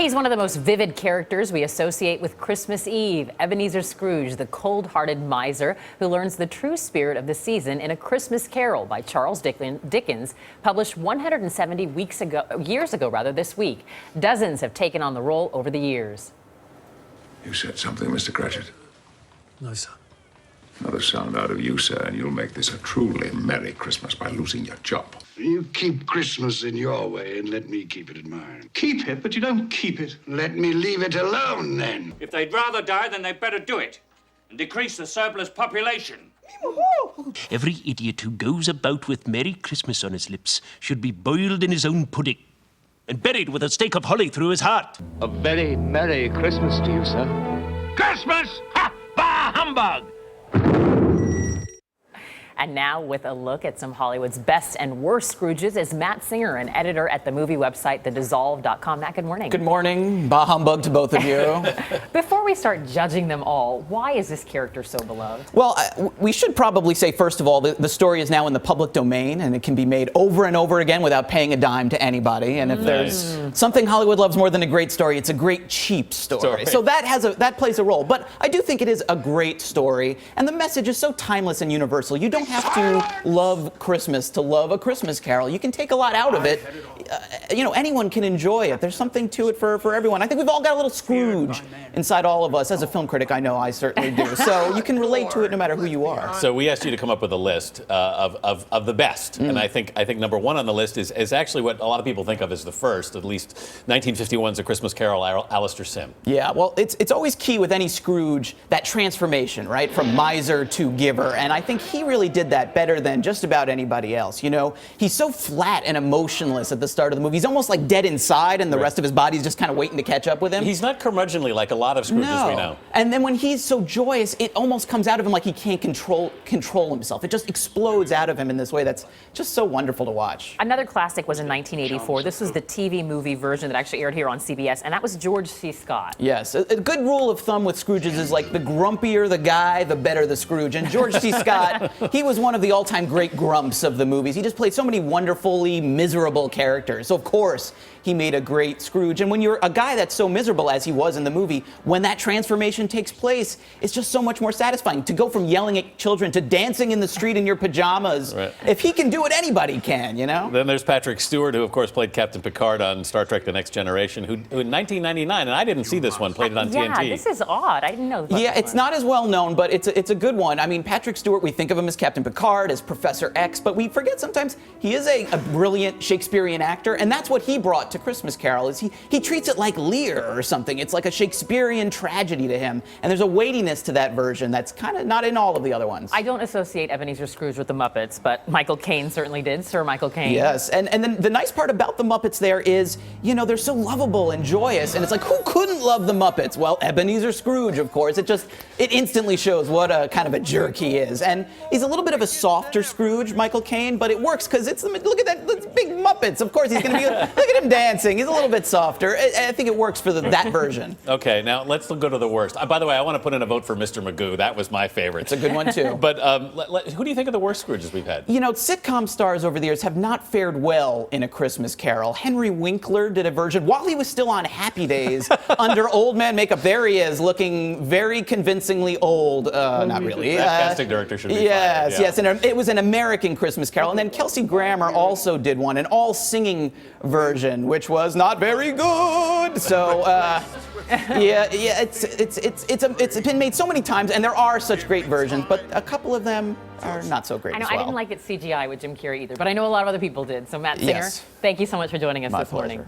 He's one of the most vivid characters we associate with Christmas Eve. Ebenezer Scrooge, the cold-hearted miser who learns the true spirit of the season in A Christmas Carol by Charles Dickens, published 170 years ago this week. Dozens have taken on the role over the years. You said something, Mr. Cratchit? No, sir. Another sound out of you, sir, and you'll make this a truly Merry Christmas by losing your job. You keep Christmas in your way and let me keep it in mine. Keep it, but you don't keep it. Let me leave it alone, then. If they'd rather die, then they'd better do it and decrease the surplus population. Every idiot who goes about with Merry Christmas on his lips should be boiled in his own pudding and buried with a stake of holly through his heart. A very Merry Christmas to you, sir. Christmas? Ha! Bah humbug! And now, with a look at some Hollywood's best and worst Scrooges, is Matt Singer, an editor at the movie website thedissolve.com. Matt, good morning. Good morning. Bah humbug to both of you. Before we start judging them all, why is this character so beloved? Well, we should probably say, first of all, the story is now in the public domain, and it can be made over and over again without paying a dime to anybody. And if there's something Hollywood loves more than a great story, it's a great, cheap story. So that plays a role. But I do think it is a great story, and the message is so timeless and universal. You don't have to love Christmas to love A Christmas Carol. You can take a lot out of it. Anyone can enjoy it. There's something to it for everyone. I think we've all got a little Scrooge inside all of us. As a film critic, I know I certainly do. So you can relate to it no matter who you are. So we asked you to come up with a list of the best. And I think number one on the list is actually what a lot of people think of as the first, at least 1951's A Christmas Carol, Alistair Sim. Yeah, well, it's always key with any Scrooge, that transformation, right, from miser to giver. And I think he really did that better than just about anybody else. He's so flat and emotionless at the start of the movie. He's almost like dead inside, and the rest of his body's just kind of waiting to catch up with him. He's not curmudgeonly like a lot of Scrooges we know. And then when he's so joyous, it almost comes out of him like he can't control himself. It just explodes out of him in this way that's just so wonderful to watch. Another classic was in 1984. This was the TV movie version that actually aired here on CBS, and that was George C. Scott. Yes, a good rule of thumb with Scrooges is like the grumpier the guy, the better the Scrooge. And George C. Scott, he was one of the all-time great grumps of the movies. He just played so many wonderfully miserable characters. So of course, he made a great Scrooge. And when you're a guy that's so miserable as he was in the movie, when that transformation takes place, it's just so much more satisfying. To go from yelling at children to dancing in the street in your pajamas. Right. If he can do it, anybody can, Then there's Patrick Stewart, who of course played Captain Picard on Star Trek The Next Generation, who in 1999, and I didn't see this one, played it on TNT. Yeah, this is odd. I didn't know about Yeah, it's not as well known, but it's a good one. I mean, Patrick Stewart, we think of him as Captain Picard, as Professor X, but we forget sometimes he is a brilliant Shakespearean actor, and that's what he brought to Christmas Carol, is he treats it like Lear or something. It's like a Shakespearean tragedy to him, and there's a weightiness to that version that's kind of not in all of the other ones. I don't associate Ebenezer Scrooge with the Muppets, but Michael Caine certainly did, Sir Michael Caine. Yes, and then the nice part about the Muppets there is, they're so lovable and joyous, and it's like, who couldn't love the Muppets? Well, Ebenezer Scrooge, of course. It instantly shows what a kind of a jerk he is, and he's a little bit of a softer Scrooge, Michael Caine, but it works because look at that, those big Muppets. Of course, he's going to be, look at him dancing. He's a little bit softer. I think it works for that version. Okay, now let's go to the worst. By the way, I want to put in a vote for Mr. Magoo. That was my favorite. It's a good one, too. But who do you think are the worst Scrooges we've had? Sitcom stars over the years have not fared well in A Christmas Carol. Henry Winkler did a version while he was still on Happy Days under old man makeup. There he is, looking very convincingly old. Not really. That casting director should be fired. Yes, and it was an American Christmas Carol. And then Kelsey Grammer also did one, an all-singing version, which was not very good. So, it's been made so many times, and there are such great versions, but a couple of them are not so great. I know, as well. I didn't like it CGI with Jim Carrey either, but I know a lot of other people did. So Matt Singer, thank you so much for joining us this morning.